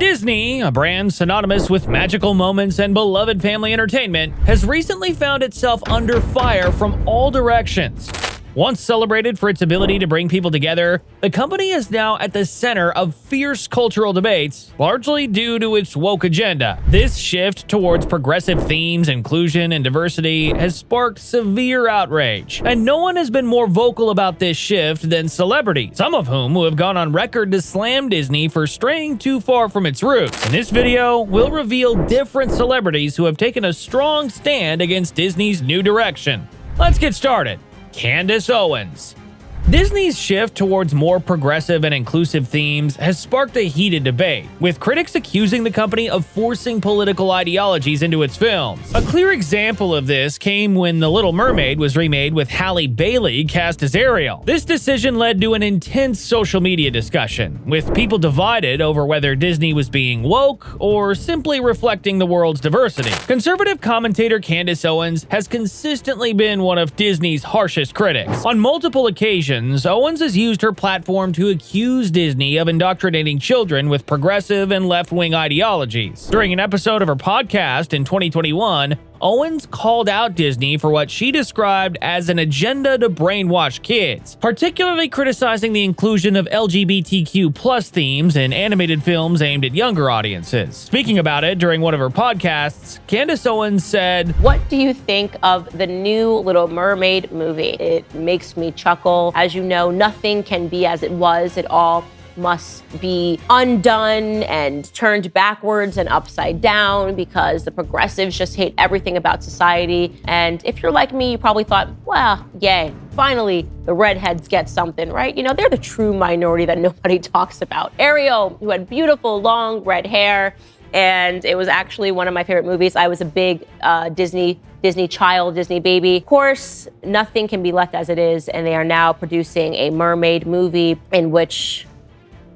Disney, a brand synonymous with magical moments and beloved family entertainment, has recently found itself under fire from all directions. Once celebrated for its ability to bring people together, the company is now at the center of fierce cultural debates, largely due to its woke agenda. This shift towards progressive themes, inclusion, and diversity has sparked severe outrage, and no one has been more vocal about this shift than celebrities, some of whom have gone on record to slam Disney for straying too far from its roots. In this video, we'll reveal different celebrities who have taken a strong stand against Disney's new direction. Let's get started. Candace Owens. Disney's shift towards more progressive and inclusive themes has sparked a heated debate, with critics accusing the company of forcing political ideologies into its films. A clear example of this came when The Little Mermaid was remade with Halle Bailey cast as Ariel. This decision led to an intense social media discussion, with people divided over whether Disney was being woke or simply reflecting the world's diversity. Conservative commentator Candace Owens has consistently been one of Disney's harshest critics. On multiple occasions, Owens has used her platform to accuse Disney of indoctrinating children with progressive and left-wing ideologies. During an episode of her podcast in 2021, Owens called out Disney for what she described as an agenda to brainwash kids, particularly criticizing the inclusion of LGBTQ+ themes in animated films aimed at younger audiences. Speaking about it during one of her podcasts, Candace Owens said, "What do you think of the new Little Mermaid movie? It makes me chuckle. As you know, nothing can be as it was. It all must be undone and turned backwards and upside down because the progressives just hate everything about society. And if you're like me, you probably thought, well, yay, finally the redheads get something, right? You know, they're the true minority that nobody talks about. Ariel, who had beautiful long red hair, and it was actually one of my favorite movies. I was a big Disney child, Disney baby. Of course, nothing can be left as it is, and they are now producing a mermaid movie in which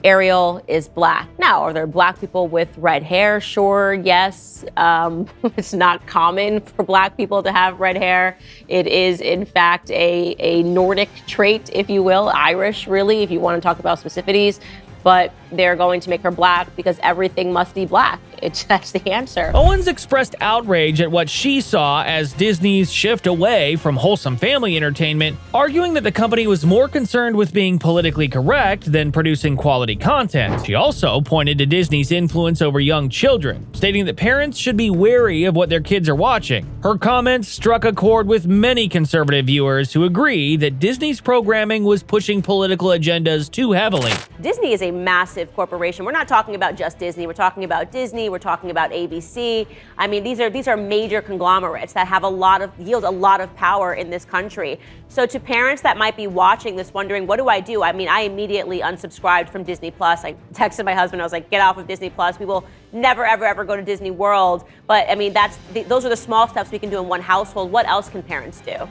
Ariel is black. Now, are there black people with red hair? Sure, yes. It's not common for black people to have red hair. It is, in fact, a Nordic trait, if you will, Irish, really, if you want to talk about specificities. But they're going to make her black because everything must be black. That's the answer. Owens expressed outrage at what she saw as Disney's shift away from wholesome family entertainment, arguing that the company was more concerned with being politically correct than producing quality content. She also pointed to Disney's influence over young children, stating that parents should be wary of what their kids are watching. Her comments struck a chord with many conservative viewers who agree that Disney's programming was pushing political agendas too heavily. Disney is a massive corporation. We're not talking about just Disney. We're talking about Disney. We're talking about ABC. I mean, these are major conglomerates that have yield a lot of power in this country. So to parents that might be watching this wondering, what do? I mean, I immediately unsubscribed from Disney Plus. I texted my husband. I was like, get off of Disney Plus. We will never, ever, ever go to Disney World. But I mean, those are the small steps we can do in one household. What else can parents do?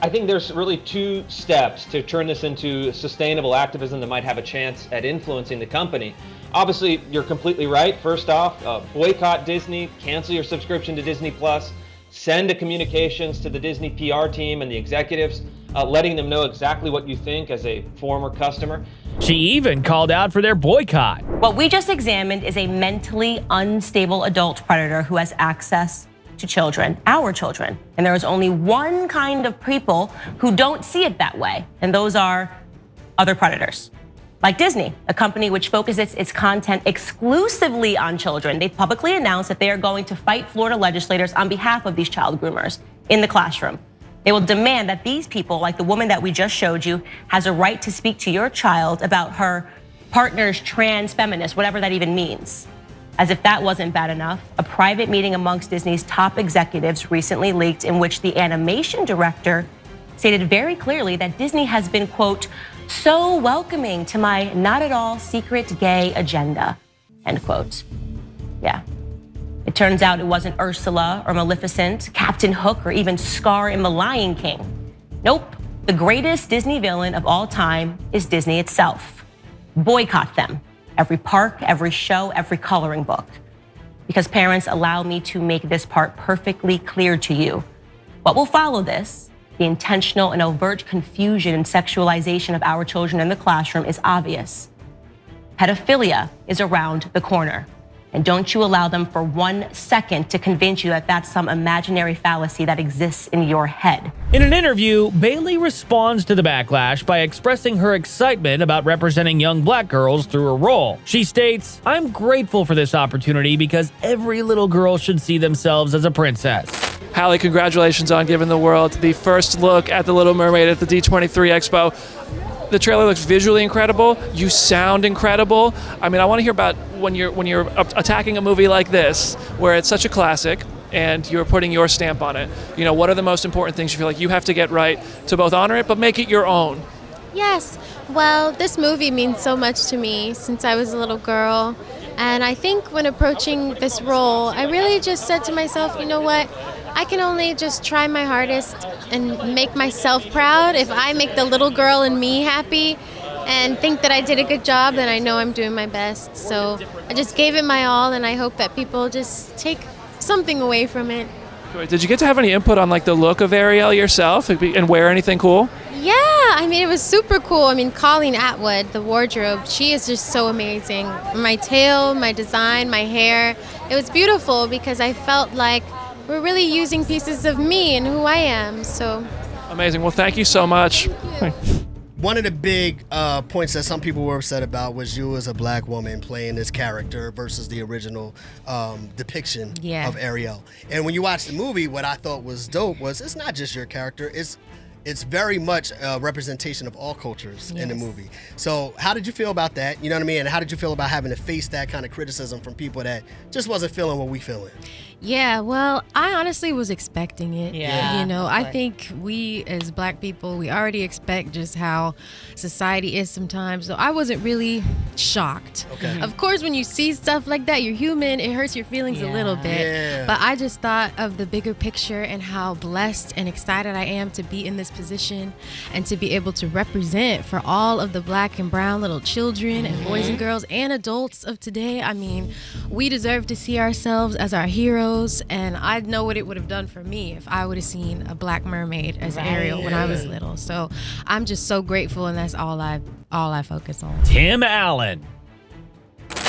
I think there's really two steps to turn this into sustainable activism that might have a chance at influencing the company. Obviously, you're completely right. First off, boycott Disney, cancel your subscription to Disney Plus, send a communications to the Disney PR team and the executives, letting them know exactly what you think as a former customer. She even called out for their boycott. What we just examined is a mentally unstable adult predator who has access to children, our children. And there is only one kind of people who don't see it that way, and those are other predators. Like Disney, a company which focuses its content exclusively on children. They publicly announced that they are going to fight Florida legislators on behalf of these child groomers in the classroom. They will demand that these people, like the woman that we just showed you, has a right to speak to your child about her partner's trans feminist, whatever that even means. As if that wasn't bad enough, a private meeting amongst Disney's top executives recently leaked in which the animation director stated very clearly that Disney has been, quote, so welcoming to my not at all secret gay agenda, end quote. Yeah. It turns out it wasn't Ursula or Maleficent, Captain Hook, or even Scar in The Lion King. Nope, the greatest Disney villain of all time is Disney itself. Boycott them. Every park, every show, every coloring book. Because parents, allow me to make this part perfectly clear to you. What will follow this, the intentional and overt confusion and sexualization of our children in the classroom, is obvious. Pedophilia is around the corner. And don't you allow them for 1 second to convince you that that's some imaginary fallacy that exists in your head. In an interview, Bailey responds to the backlash by expressing her excitement about representing young black girls through a role. She states, "I'm grateful for this opportunity because every little girl should see themselves as a princess." Hallie, congratulations on giving the world the first look at The Little Mermaid at the D23 Expo. The trailer looks visually incredible. You sound incredible. I mean, I want to hear about when you're attacking a movie like this, where it's such a classic and you're putting your stamp on it. You know, what are the most important things you feel like you have to get right to both honor it, but make it your own? Yes. Well, this movie means so much to me since I was a little girl. And I think when approaching this role, I really just said to myself, you know what? I can only just try my hardest and make myself proud. If I make the little girl in me happy and think that I did a good job, then I know I'm doing my best. So I just gave it my all, and I hope that people just take something away from it. Did you get to have any input on like the look of Ariel yourself and wear anything cool? Yeah, I mean, it was super cool. I mean, Colleen Atwood, the wardrobe, she is just so amazing. My tail, my design, my hair, it was beautiful because I felt like we're really using pieces of me and who I am, so. Amazing. Well, thank you so much. One of the big points that some people were upset about was you as a black woman playing this character versus the original depiction of Ariel. And when you watch the movie, what I thought was dope was it's not just your character, it's very much a representation of all cultures in the movie. So how did you feel about that? You know what I mean? And how did you feel about having to face that kind of criticism from people that just wasn't feeling what we feeling? Yeah, well, I honestly was expecting it. Yeah. You know, I think we as black people, we already expect just how society is sometimes. So I wasn't really shocked. Okay. Of course, when you see stuff like that, you're human, it hurts your feelings a little bit. Yeah. But I just thought of the bigger picture and how blessed and excited I am to be in this position and to be able to represent for all of the black and brown little children and boys and girls and adults of today. I mean, we deserve to see ourselves as our heroes. And I know what it would have done for me if I would have seen a black mermaid as Ariel when I was little. So I'm just so grateful, and that's all I focus on. Tim Allen.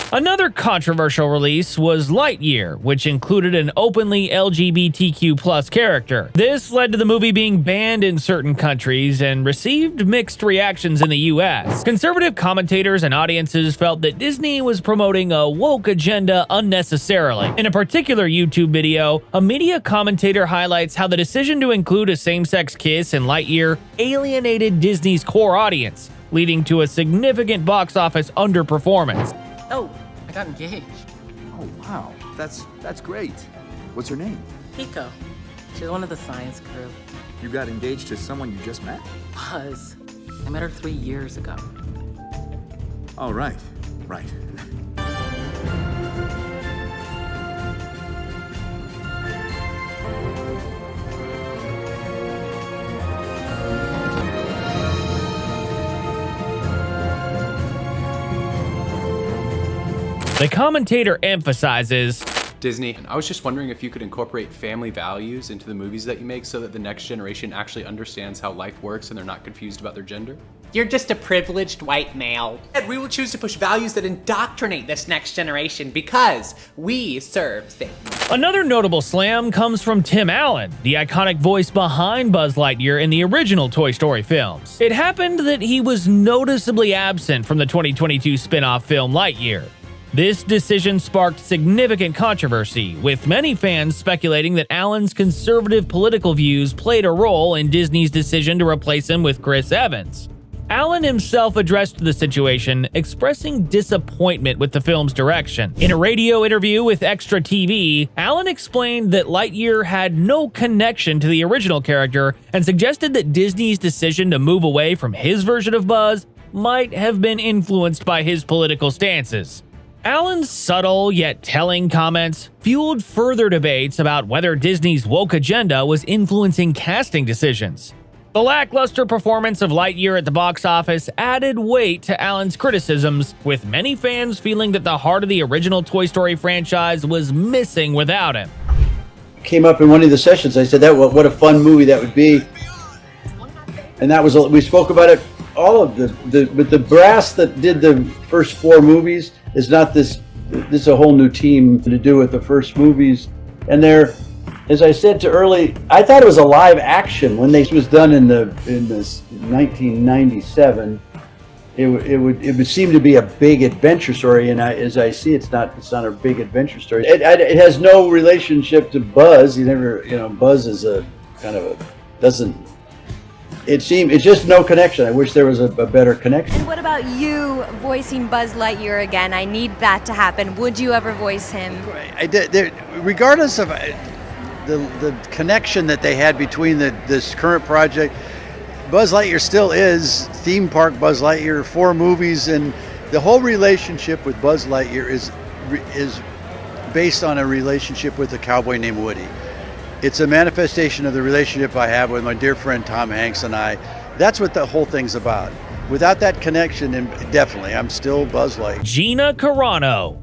Another controversial release was Lightyear, which included an openly LGBTQ+ character. This led to the movie being banned in certain countries and received mixed reactions in the US. Conservative commentators and audiences felt that Disney was promoting a woke agenda unnecessarily. In a particular YouTube video, a media commentator highlights how the decision to include a same-sex kiss in Lightyear alienated Disney's core audience, leading to a significant box office underperformance. Oh, I got engaged. Oh, wow. That's great. What's her name? Pico. She's one of the science crew. You got engaged to someone you just met? Buzz. I met her 3 years ago. Oh, right. The commentator emphasizes, Disney, I was just wondering if you could incorporate family values into the movies that you make so that the next generation actually understands how life works and they're not confused about their gender. You're just a privileged white male. And we will choose to push values that indoctrinate this next generation because we serve Satan. Another notable slam comes from Tim Allen, the iconic voice behind Buzz Lightyear in the original Toy Story films. It happened that he was noticeably absent from the 2022 spin-off film Lightyear. This decision sparked significant controversy, with many fans speculating that Allen's conservative political views played a role in Disney's decision to replace him with Chris Evans. Allen himself addressed the situation, expressing disappointment with the film's direction. In a radio interview with Extra TV, Allen explained that Lightyear had no connection to the original character and suggested that Disney's decision to move away from his version of Buzz might have been influenced by his political stances. Allen's subtle yet telling comments fueled further debates about whether Disney's woke agenda was influencing casting decisions. The lackluster performance of Lightyear at the box office added weight to Allen's criticisms, with many fans feeling that the heart of the original Toy Story franchise was missing without him. Came up in one of the sessions, I said, what a fun movie that would be. And that was, we spoke about it all of but the brass that did the first 4 movies is not this. This is a whole new team to do with the first movies, and they're, as I said to early, I thought it was a live action when this was done in this 1997. It would seem to be a big adventure story, and as I see, it's not a big adventure story. It has no relationship to Buzz. Buzz is a kind of a doesn't. It's just no connection. I wish there was a better connection. And what about you voicing Buzz Lightyear again? I need that to happen. Would you ever voice him? I did. Regardless of the connection that they had between this current project, Buzz Lightyear still is theme park Buzz Lightyear, 4 movies, and the whole relationship with Buzz Lightyear is based on a relationship with a cowboy named Woody. It's a manifestation of the relationship I have with my dear friend Tom Hanks and I. That's what the whole thing's about. Without that connection, and definitely, I'm still Buzz Lightyear. Gina Carano.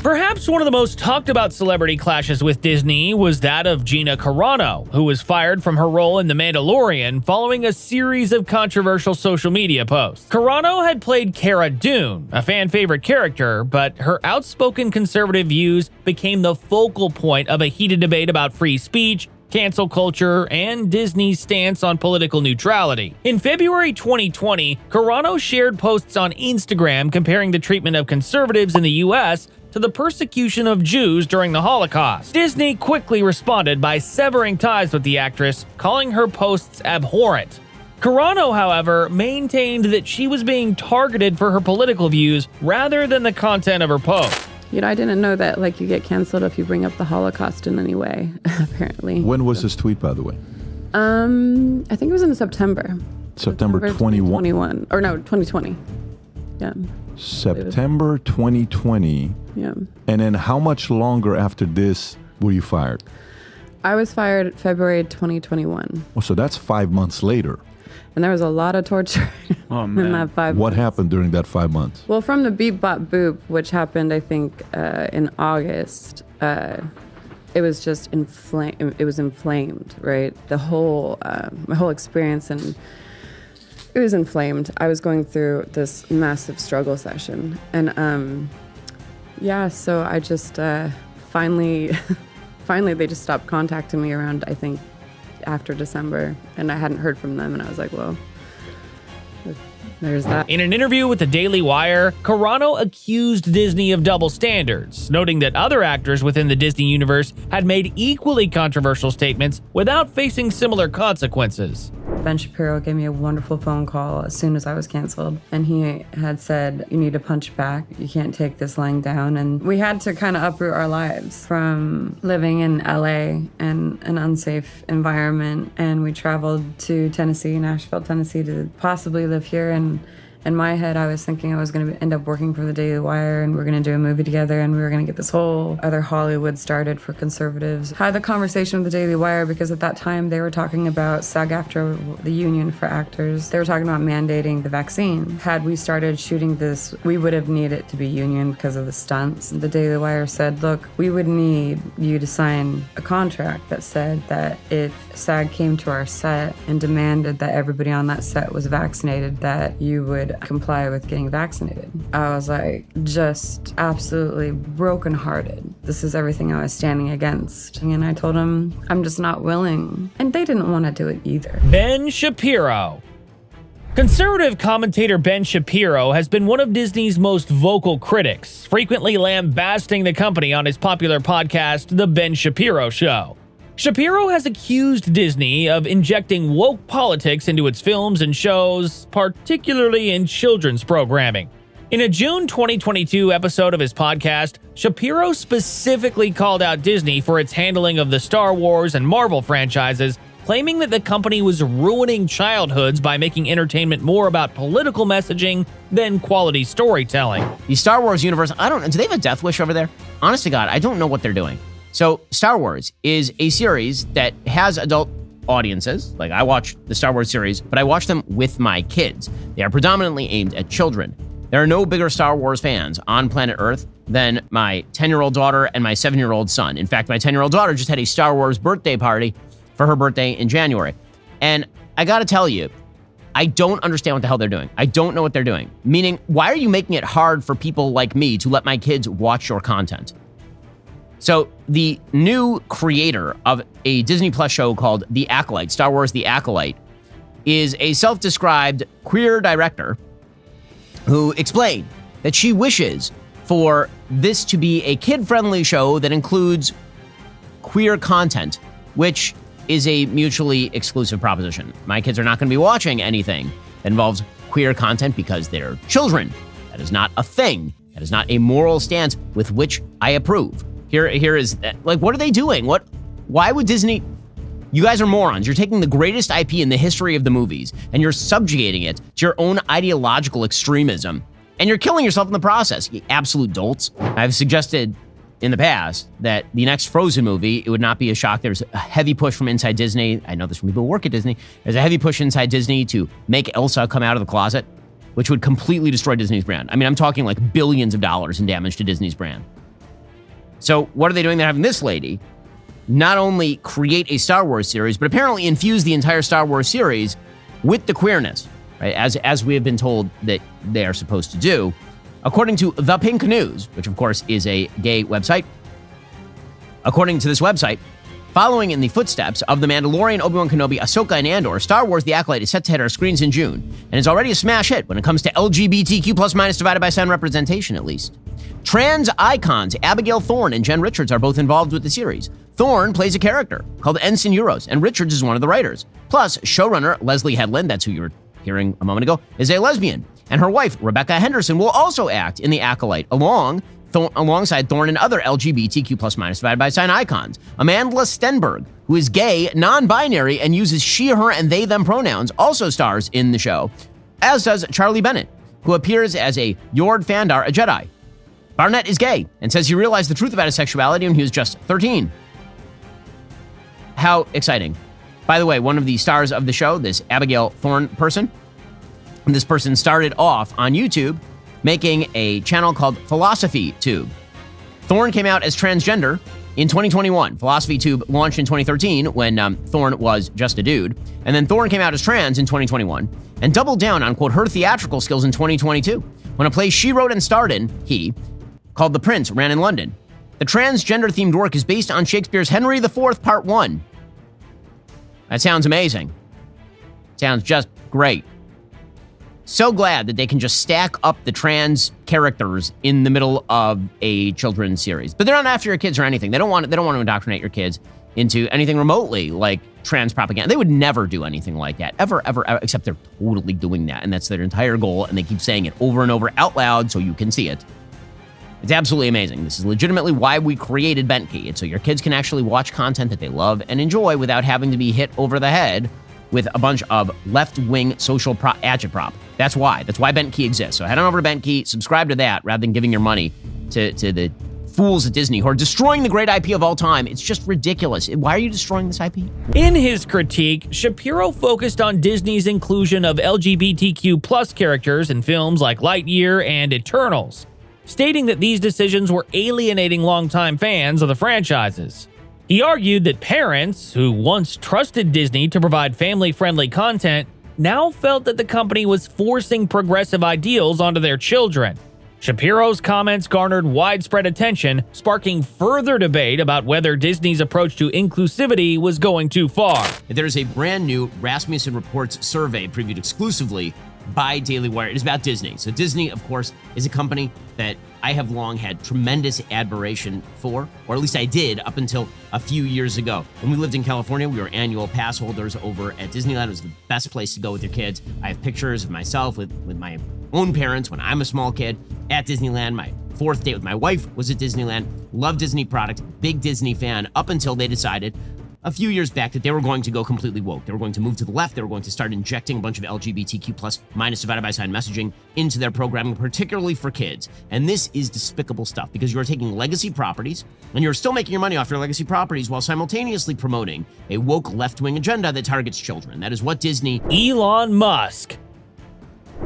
Perhaps one of the most talked about celebrity clashes with Disney was that of Gina Carano, who was fired from her role in The Mandalorian following a series of controversial social media posts. Carano had played Cara Dune, a fan-favorite character, but her outspoken conservative views became the focal point of a heated debate about free speech, cancel culture, and Disney's stance on political neutrality. In February 2020, Carano shared posts on Instagram comparing the treatment of conservatives in the US to the persecution of Jews during the Holocaust. Disney quickly responded by severing ties with the actress, calling her posts abhorrent. Carano, however, maintained that she was being targeted for her political views rather than the content of her post. I didn't know that you get canceled if you bring up the Holocaust in any way, apparently. When was this tweet, by the way? I think it was in September. September 21. Or no, 2020. Yeah. September 2020. Yeah. And then how much longer after this were you fired? I was fired February 2021. Oh, so that's 5 months later. And there was a lot of torture in that 5 months. What happened during that 5 months? Well, from the Beep Bop Boop, which happened, I think, in August, it was just inflamed. It was inflamed, right? The whole, my whole experience, and it was inflamed. I was going through this massive struggle session, and so I just finally they just stopped contacting me around, I think, after December, and I hadn't heard from them, and I was like, well, there's that. In an interview with the Daily Wire, Carano accused Disney of double standards, noting that other actors within the Disney universe had made equally controversial statements without facing similar consequences. Ben Shapiro gave me a wonderful phone call as soon as I was canceled, and he had said, you need to punch back. You can't take this lying down. And we had to kind of uproot our lives from living in LA and an unsafe environment. And we traveled to Tennessee, Nashville, Tennessee, to possibly live here. And in my head, I was thinking I was going to end up working for the Daily Wire, and we were going to do a movie together, and we were going to get this whole other Hollywood started for conservatives. I had the conversation with the Daily Wire because at that time they were talking about SAG-AFTRA, the union for actors. They were talking about mandating the vaccine. Had we started shooting this, we would have needed to be union because of the stunts. The Daily Wire said, look, we would need you to sign a contract that said that if SAG came to our set and demanded that everybody on that set was vaccinated, that you would comply with getting vaccinated. I was like, just absolutely brokenhearted. This is everything I was standing against. And I told them, I'm just not willing. And they didn't want to do it either. Ben Shapiro. Conservative commentator Ben Shapiro has been one of Disney's most vocal critics, frequently lambasting the company on his popular podcast, The Ben Shapiro Show. Shapiro has accused Disney of injecting woke politics into its films and shows, particularly in children's programming. In a June 2022 episode of his podcast, Shapiro specifically called out Disney for its handling of the Star Wars and Marvel franchises, claiming that the company was ruining childhoods by making entertainment more about political messaging than quality storytelling. The Star Wars universe, I don't know, do they have a death wish over there? Honest to God, I don't know what they're doing. So Star Wars is a series that has adult audiences. Like, I watch the Star Wars series, but I watch them with my kids. They are predominantly aimed at children. There are no bigger Star Wars fans on planet Earth than my 10-year-old daughter and my 7-year-old son. In fact, my 10-year-old daughter just had a Star Wars birthday party for her birthday in January. And I gotta tell you, I don't understand what the hell they're doing. I don't know what they're doing. Meaning, why are you making it hard for people like me to let my kids watch your content? So the new creator of a Disney Plus show called The Acolyte, Star Wars The Acolyte, is a self-described queer director who explained that she wishes for this to be a kid-friendly show that includes queer content, which is a mutually exclusive proposition. My kids are not going to be watching anything that involves queer content because they're children. That is not a thing. That is not a moral stance with which I approve. Here is, like, what are they doing? Why would Disney... You guys are morons. You're taking the greatest IP in the history of the movies and you're subjugating it to your own ideological extremism. And you're killing yourself in the process, you absolute dolts. I've suggested in the past that the next Frozen movie, it would not be a shock. There's a heavy push from inside Disney. I know there's some people who work at Disney. There's a heavy push inside Disney to make Elsa come out of the closet, which would completely destroy Disney's brand. I mean, I'm talking like billions of dollars in damage to Disney's brand. So what are they doing? They're having this lady not only create a Star Wars series, but apparently infuse the entire Star Wars series with the queerness, right? As we have been told that they are supposed to do. According to The Pink News, which of course is a gay website, according to this website, following in the footsteps of The Mandalorian, Obi-Wan Kenobi, Ahsoka, and Andor, Star Wars The Acolyte is set to hit our screens in June, and is already a smash hit when it comes to LGBTQ plus minus divided by sign representation, at least. Trans icons Abigail Thorne and Jen Richards are both involved with the series. Thorne plays a character called Ensign Euros, and Richards is one of the writers. Plus, showrunner Leslie Headland, that's who you were hearing a moment ago, is a lesbian. And her wife, Rebecca Henderson, will also act in The Acolyte, alongside Thorne and other LGBTQ plus minus divided by sign icons. Amanda Stenberg, who is gay, non-binary, and uses she, her, and they, them pronouns, also stars in the show, as does Charlie Bennett, who appears as a Yord Thandar, a Jedi. Barnett is gay and says he realized the truth about his sexuality when he was just 13. How exciting. By the way, one of the stars of the show, this Abigail Thorne person, this person started off on YouTube making a channel called Philosophy Tube. Thorne came out as transgender in 2021. Philosophy Tube launched in 2013 when Thorne was just a dude. And then Thorne came out as trans in 2021 and doubled down on, quote, her theatrical skills in 2022 when a play she wrote and starred in, called The Prince, ran in London. The transgender-themed work is based on Shakespeare's Henry IV, Part 1. That sounds amazing. Sounds just great. So glad that they can just stack up the trans characters in the middle of a children's series. But they're not after your kids or anything. They don't want to indoctrinate your kids into anything remotely like trans propaganda. They would never do anything like that, ever, except they're totally doing that. And that's their entire goal. And they keep saying it over and over out loud so you can see it. It's absolutely amazing. This is legitimately why we created Bentkey. It's so your kids can actually watch content that they love and enjoy without having to be hit over the head with a bunch of left-wing social agitprop. That's why. That's why Bentkey exists. So head on over to Bentkey, subscribe to that, rather than giving your money to the fools at Disney who are destroying the great IP of all time. It's just ridiculous. Why are you destroying this IP? In his critique, Shapiro focused on Disney's inclusion of LGBTQ plus characters in films like Lightyear and Eternals, stating that these decisions were alienating longtime fans of the franchises. He argued that parents, who once trusted Disney to provide family-friendly content, now felt that the company was forcing progressive ideals onto their children. Shapiro's comments garnered widespread attention, sparking further debate about whether Disney's approach to inclusivity was going too far. There's a brand new Rasmussen Reports survey previewed exclusively by Daily Wire. It is about Disney. So Disney, of course, is a company that I have long had tremendous admiration for, or at least I did up until a few years ago. When we lived in California, we were annual pass holders over at Disneyland. It was the best place to go with your kids. I have pictures of myself with my own parents when I'm a small kid at Disneyland. My fourth date with my wife was at Disneyland. Love Disney products, big Disney fan, up until they decided a few years back that they were going to go completely woke. They were going to move to the left. They were going to start injecting a bunch of LGBTQ plus minus divided by sign messaging into their programming, particularly for kids. And this is despicable stuff because you're taking legacy properties and you're still making your money off your legacy properties while simultaneously promoting a woke left-wing agenda that targets children. That is what Disney... Elon Musk.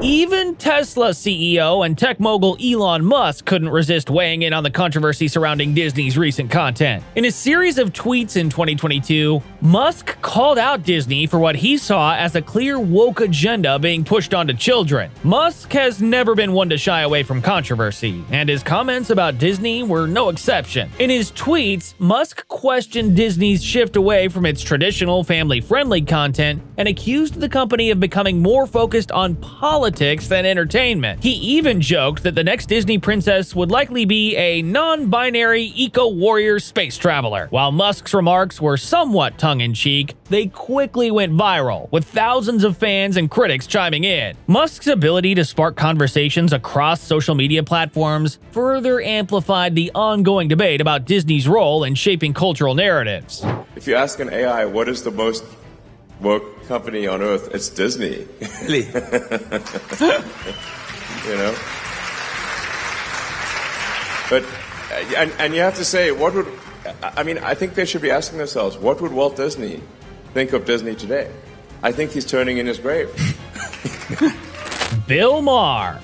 Even Tesla CEO and tech mogul Elon Musk couldn't resist weighing in on the controversy surrounding Disney's recent content. In a series of tweets in 2022, Musk called out Disney for what he saw as a clear woke agenda being pushed onto children. Musk has never been one to shy away from controversy, and his comments about Disney were no exception. In his tweets, Musk questioned Disney's shift away from its traditional family-friendly content and accused the company of becoming more focused on politics than entertainment. He even joked that the next Disney princess would likely be a non-binary eco-warrior space traveler. While Musk's remarks were somewhat tongue-in-cheek, they quickly went viral, with thousands of fans and critics chiming in. Musk's ability to spark conversations across social media platforms further amplified the ongoing debate about Disney's role in shaping cultural narratives. If you ask an AI what is the most woke company on earth, it's Disney. Really? You know? But, and you have to say, I think they should be asking themselves, what would Walt Disney think of Disney today? I think he's turning in his grave. Bill Maher.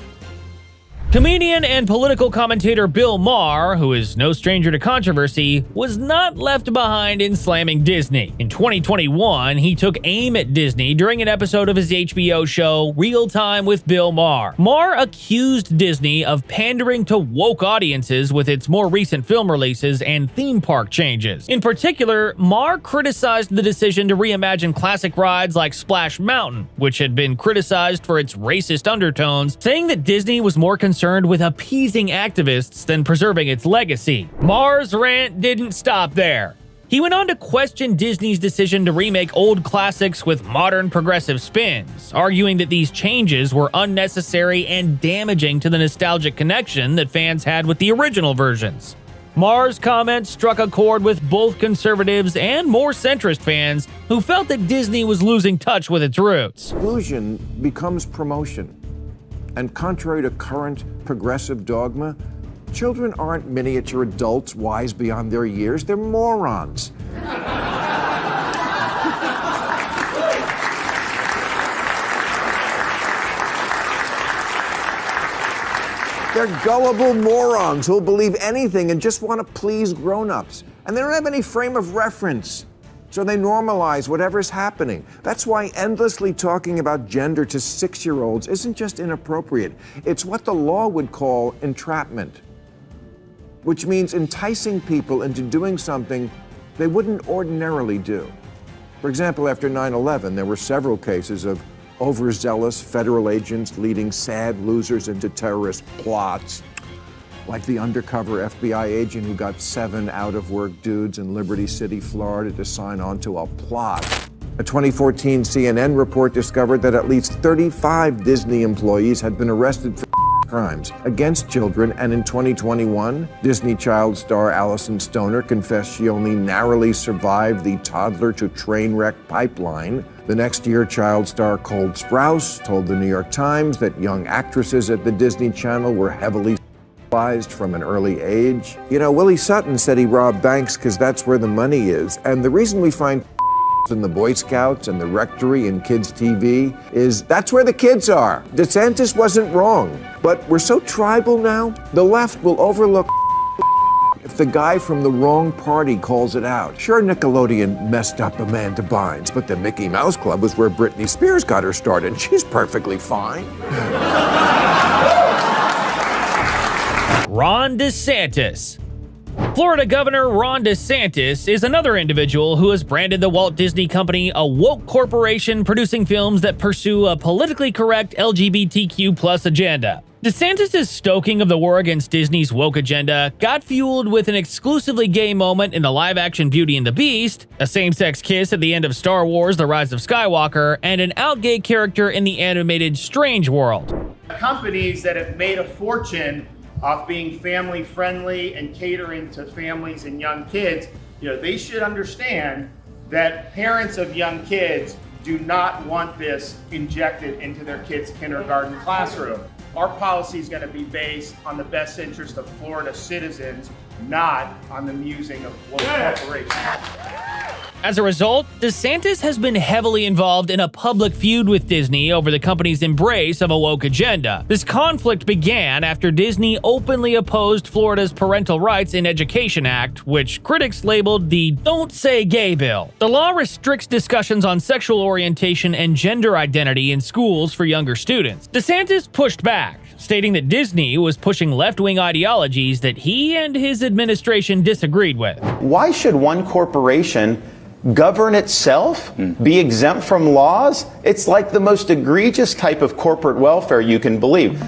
Comedian and political commentator Bill Maher, who is no stranger to controversy, was not left behind in slamming Disney. In 2021, he took aim at Disney during an episode of his HBO show Real Time with Bill Maher. Maher accused Disney of pandering to woke audiences with its more recent film releases and theme park changes. In particular, Maher criticized the decision to reimagine classic rides like Splash Mountain, which had been criticized for its racist undertones, saying that Disney was more concerned with appeasing activists than preserving its legacy. Maher's rant didn't stop there. He went on to question Disney's decision to remake old classics with modern progressive spins, arguing that these changes were unnecessary and damaging to the nostalgic connection that fans had with the original versions. Maher's comments struck a chord with both conservatives and more centrist fans who felt that Disney was losing touch with its roots. Inclusion becomes promotion. And contrary to current progressive dogma, children aren't miniature adults wise beyond their years. They're morons. They're gullible morons who'll believe anything and just want to please grown-ups. And they don't have any frame of reference. So they normalize whatever's happening. That's why endlessly talking about gender to 6-year-olds isn't just inappropriate. It's what the law would call entrapment, which means enticing people into doing something they wouldn't ordinarily do. For example, after 9/11, there were several cases of overzealous federal agents leading sad losers into terrorist plots, like the undercover FBI agent who got 7 out-of-work dudes in Liberty City, Florida to sign on to a plot. A 2014 CNN report discovered that at least 35 Disney employees had been arrested for crimes against children, and in 2021, Disney child star Allison Stoner confessed she only narrowly survived the toddler-to-train-wreck pipeline. The next year, child star Cole Sprouse told the New York Times that young actresses at the Disney Channel were heavily from an early age. You know, Willie Sutton said he robbed banks because that's where the money is. And the reason we find in the Boy Scouts and the Rectory and kids' TV is that's where the kids are. DeSantis wasn't wrong. But we're so tribal now, the left will overlook if the guy from the wrong party calls it out. Sure, Nickelodeon messed up Amanda Bynes, but the Mickey Mouse Club was where Britney Spears got her start, and she's perfectly fine. Ron DeSantis. Florida Governor Ron DeSantis is another individual who has branded the Walt Disney Company a woke corporation producing films that pursue a politically correct LGBTQ+ agenda. DeSantis' stoking of the war against Disney's woke agenda got fueled with an exclusively gay moment in the live-action Beauty and the Beast, a same-sex kiss at the end of Star Wars: The Rise of Skywalker, and an out-gay character in the animated Strange World. Companies that have made a fortune off being family friendly and catering to families and young kids, they should understand that parents of young kids do not want this injected into their kids' kindergarten classroom. Our policy is going to be based on the best interest of Florida citizens, not on the musing of woke corporations. As a result, DeSantis has been heavily involved in a public feud with Disney over the company's embrace of a woke agenda. This conflict began after Disney openly opposed Florida's Parental Rights in Education Act, which critics labeled the Don't Say Gay bill. The law restricts discussions on sexual orientation and gender identity in schools for younger students. DeSantis pushed back, stating that Disney was pushing left-wing ideologies that he and his administration disagreed with. Why should one corporation govern itself, be exempt from laws? It's like the most egregious type of corporate welfare you can believe.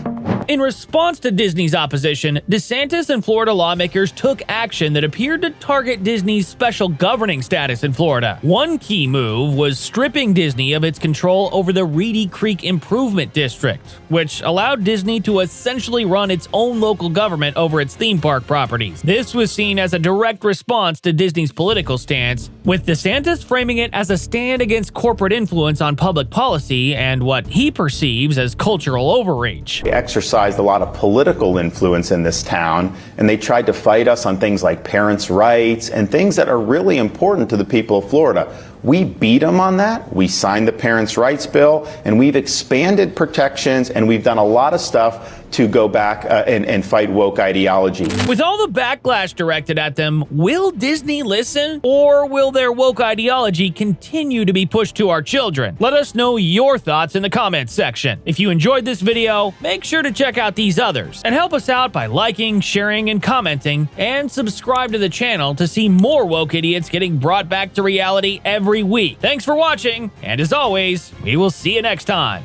In response to Disney's opposition, DeSantis and Florida lawmakers took action that appeared to target Disney's special governing status in Florida. One key move was stripping Disney of its control over the Reedy Creek Improvement District, which allowed Disney to essentially run its own local government over its theme park properties. This was seen as a direct response to Disney's political stance, with DeSantis framing it as a stand against corporate influence on public policy and what he perceives as cultural overreach. They exercised a lot of political influence in this town, and they tried to fight us on things like parents' rights and things that are really important to the people of Florida. We beat them on that. We signed the Parents' Rights Bill, and we've expanded protections, and we've done a lot of stuff to go back and fight woke ideology. With all the backlash directed at them, will Disney listen, or will their woke ideology continue to be pushed to our children? Let us know your thoughts in the comments section. If you enjoyed this video, make sure to check out these others, and help us out by liking, sharing, and commenting, and subscribe to the channel to see more woke idiots getting brought back to reality every week. Thanks for watching, and as always, we will see you next time.